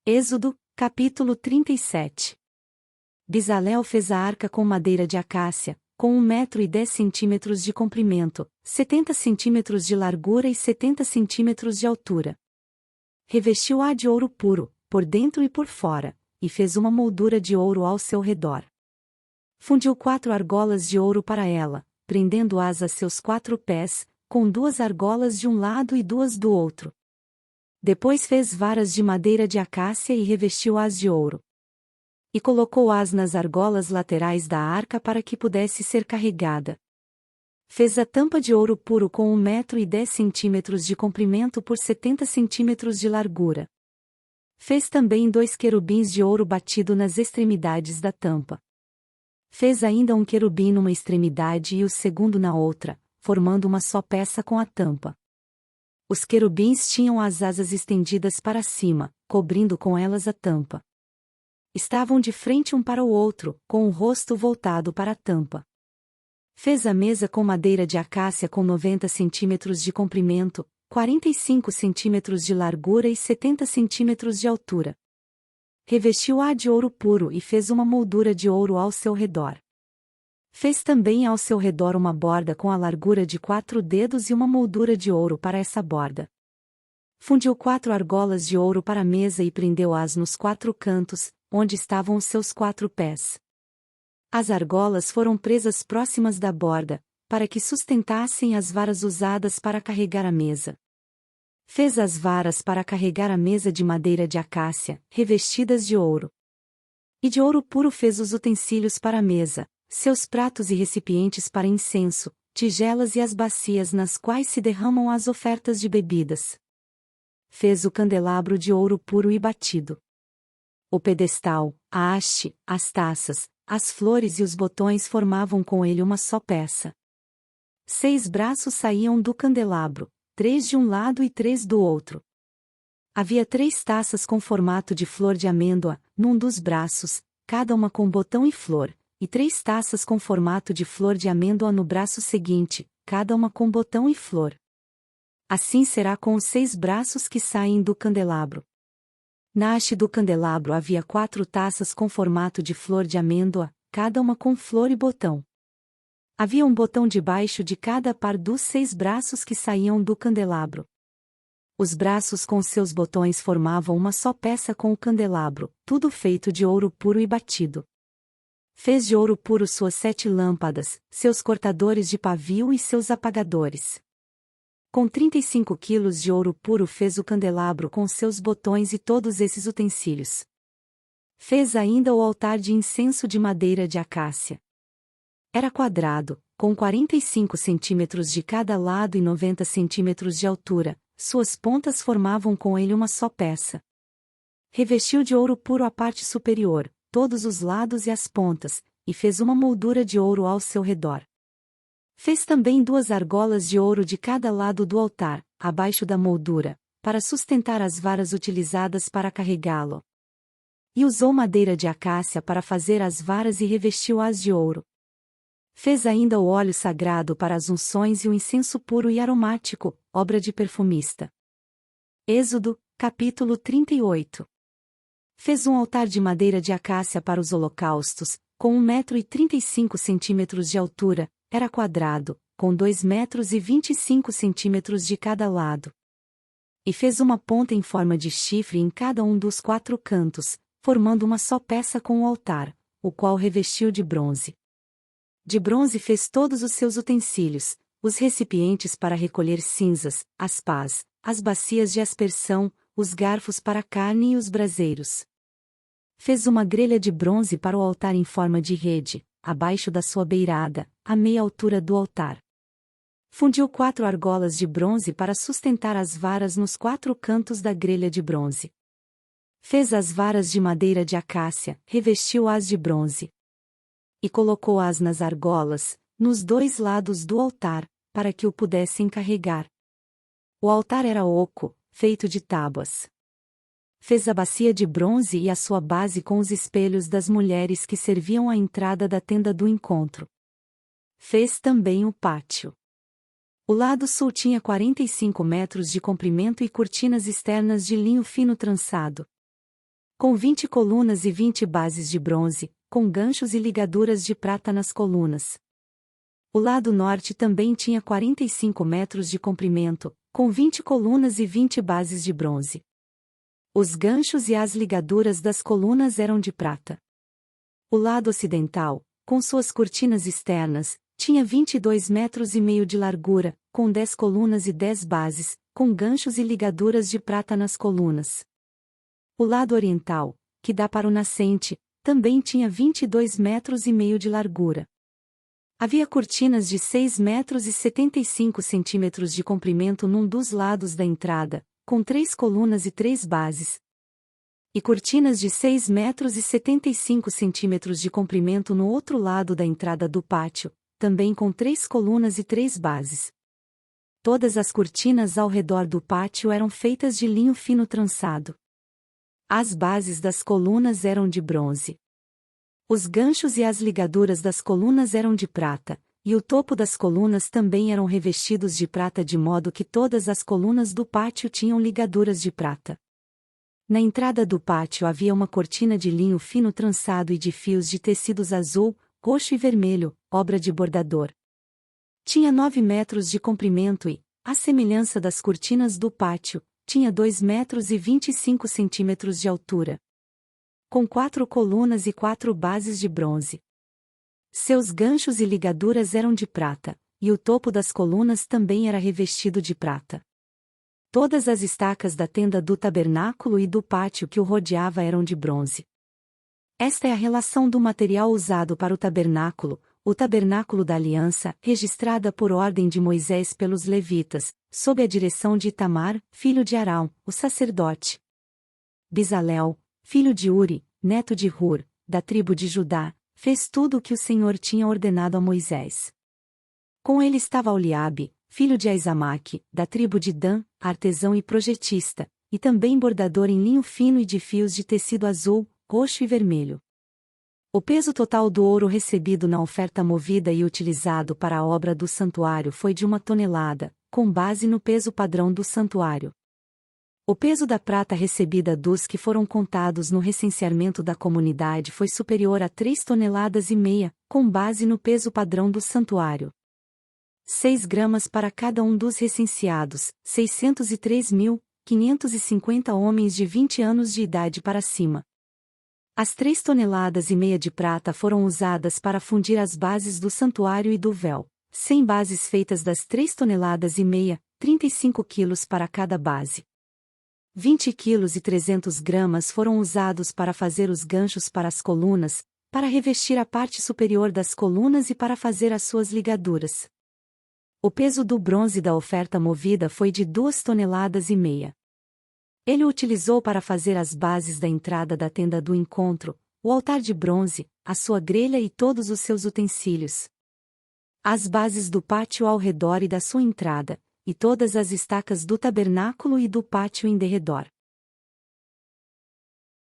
Êxodo, capítulo 37. Bezalel fez a arca com madeira de acácia, com 1,10 m de comprimento, 70 centímetros de largura e 70 centímetros de altura. Revestiu-a de ouro puro, por dentro e por fora, e fez uma moldura de ouro ao seu redor. Fundiu 4 argolas de ouro para ela, prendendo-as a seus 4 pés, com 2 argolas de um lado e 2 do outro. Depois fez varas de madeira de acácia e revestiu-as de ouro. E colocou-as nas argolas laterais da arca para que pudesse ser carregada. Fez a tampa de ouro puro com 1,10 m de comprimento por 70 centímetros de largura. Fez também 2 querubins de ouro batido nas extremidades da tampa. Fez ainda um querubim numa extremidade e o segundo na outra, formando uma só peça com a tampa. Os querubins tinham as asas estendidas para cima, cobrindo com elas a tampa. Estavam de frente um para o outro, com o rosto voltado para a tampa. Fez a mesa com madeira de acácia com 90 centímetros de comprimento, 45 centímetros de largura e 70 centímetros de altura. Revestiu-a de ouro puro e fez uma moldura de ouro ao seu redor. Fez também ao seu redor uma borda com a largura de 4 dedos e uma moldura de ouro para essa borda. Fundiu 4 argolas de ouro para a mesa e prendeu-as nos 4 cantos, onde estavam os seus 4 pés. As argolas foram presas próximas da borda, para que sustentassem as varas usadas para carregar a mesa. Fez as varas para carregar a mesa de madeira de acácia, revestidas de ouro. E de ouro puro fez os utensílios para a mesa, seus pratos e recipientes para incenso, tigelas e as bacias nas quais se derramam as ofertas de bebidas. Fez o candelabro de ouro puro e batido. O pedestal, a haste, as taças, as flores e os botões formavam com ele uma só peça. 6 braços saíam do candelabro, 3 de um lado e 3 do outro. Havia 3 taças com formato de flor de amêndoa, num dos braços, cada uma com botão e flor, e 3 taças com formato de flor de amêndoa no braço seguinte, cada uma com botão e flor. Assim será com os 6 braços que saem do candelabro. Na haste do candelabro havia 4 taças com formato de flor de amêndoa, cada uma com flor e botão. Havia um botão debaixo de cada par dos 6 braços que saíam do candelabro. Os braços com seus botões formavam uma só peça com o candelabro, tudo feito de ouro puro e batido. Fez de ouro puro suas 7 lâmpadas, seus cortadores de pavio e seus apagadores. Com 35 quilos de ouro puro fez o candelabro com seus botões e todos esses utensílios. Fez ainda o altar de incenso de madeira de acácia. Era quadrado, com 45 centímetros de cada lado e 90 centímetros de altura, suas pontas formavam com ele uma só peça. Revestiu de ouro puro a parte superior, todos os lados e as pontas, e fez uma moldura de ouro ao seu redor. Fez também 2 argolas de ouro de cada lado do altar, abaixo da moldura, para sustentar as varas utilizadas para carregá-lo. E usou madeira de acácia para fazer as varas e revestiu-as de ouro. Fez ainda o óleo sagrado para as unções e o incenso puro e aromático, obra de perfumista. Êxodo, capítulo 38. Fez um altar de madeira de acácia para os holocaustos, com 1,35 m de altura, era quadrado, com 2,25 m de cada lado. E fez uma ponta em forma de chifre em cada um dos 4 cantos, formando uma só peça com o altar, o qual revestiu de bronze. De bronze fez todos os seus utensílios, os recipientes para recolher cinzas, as pás, as bacias de aspersão, os garfos para a carne e os braseiros. Fez uma grelha de bronze para o altar em forma de rede, abaixo da sua beirada, à meia altura do altar. Fundiu 4 argolas de bronze para sustentar as varas nos 4 cantos da grelha de bronze. Fez as varas de madeira de acácia, revestiu-as de bronze. E colocou-as nas argolas, nos 2 lados do altar, para que o pudessem carregar. O altar era oco, feito de tábuas. Fez a bacia de bronze e a sua base com os espelhos das mulheres que serviam à entrada da tenda do encontro. Fez também o pátio. O lado sul tinha 45 metros de comprimento e cortinas externas de linho fino trançado. com 20 colunas e 20 bases de bronze, com ganchos e ligaduras de prata nas colunas. O lado norte também tinha 45 metros de comprimento, com 20 colunas e 20 bases de bronze. Os ganchos e as ligaduras das colunas eram de prata. O lado ocidental, com suas cortinas externas, tinha 22 metros e meio de largura, com 10 colunas e 10 bases, com ganchos e ligaduras de prata nas colunas. O lado oriental, que dá para o nascente, também tinha 22 metros e meio de largura. Havia cortinas de 6 metros e 75 centímetros de comprimento num dos lados da entrada, com 3 colunas e 3 bases. E cortinas de 6 metros e 75 centímetros de comprimento no outro lado da entrada do pátio, também com 3 colunas e 3 bases. Todas as cortinas ao redor do pátio eram feitas de linho fino trançado. As bases das colunas eram de bronze. Os ganchos e as ligaduras das colunas eram de prata, e o topo das colunas também eram revestidos de prata de modo que todas as colunas do pátio tinham ligaduras de prata. Na entrada do pátio havia uma cortina de linho fino trançado e de fios de tecidos azul, roxo e vermelho, obra de bordador. Tinha 9 metros de comprimento e, à semelhança das cortinas do pátio, tinha 2 metros e 25 centímetros de altura. Com 4 colunas e 4 bases de bronze. Seus ganchos e ligaduras eram de prata, e o topo das colunas também era revestido de prata. Todas as estacas da tenda do tabernáculo e do pátio que o rodeava eram de bronze. Esta é a relação do material usado para o tabernáculo da aliança, registrada por ordem de Moisés pelos levitas, sob a direção de Itamar, filho de Arão, o sacerdote. Bezalel, filho de Uri, neto de Hur, da tribo de Judá, fez tudo o que o Senhor tinha ordenado a Moisés. Com ele estava Oliabe, filho de Aizamaque, da tribo de Dan, artesão e projetista, e também bordador em linho fino e de fios de tecido azul, roxo e vermelho. O peso total do ouro recebido na oferta movida e utilizado para a obra do santuário foi de 1 tonelada, com base no peso padrão do santuário. O peso da prata recebida dos que foram contados no recenseamento da comunidade foi superior a 3 toneladas e meia, com base no peso padrão do santuário. 6 gramas para cada um dos recenseados, 603.550 homens de 20 anos de idade para cima. As 3 toneladas e meia de prata foram usadas para fundir as bases do santuário e do véu, 100 bases feitas das 3 toneladas e meia, 35 quilos para cada base. 20 quilos e 300 gramas foram usados para fazer os ganchos para as colunas, para revestir a parte superior das colunas e para fazer as suas ligaduras. O peso do bronze da oferta movida foi de 2 toneladas e meia. Ele o utilizou para fazer as bases da entrada da tenda do encontro, o altar de bronze, a sua grelha e todos os seus utensílios. As bases do pátio ao redor e da sua entrada, e todas as estacas do tabernáculo e do pátio em derredor.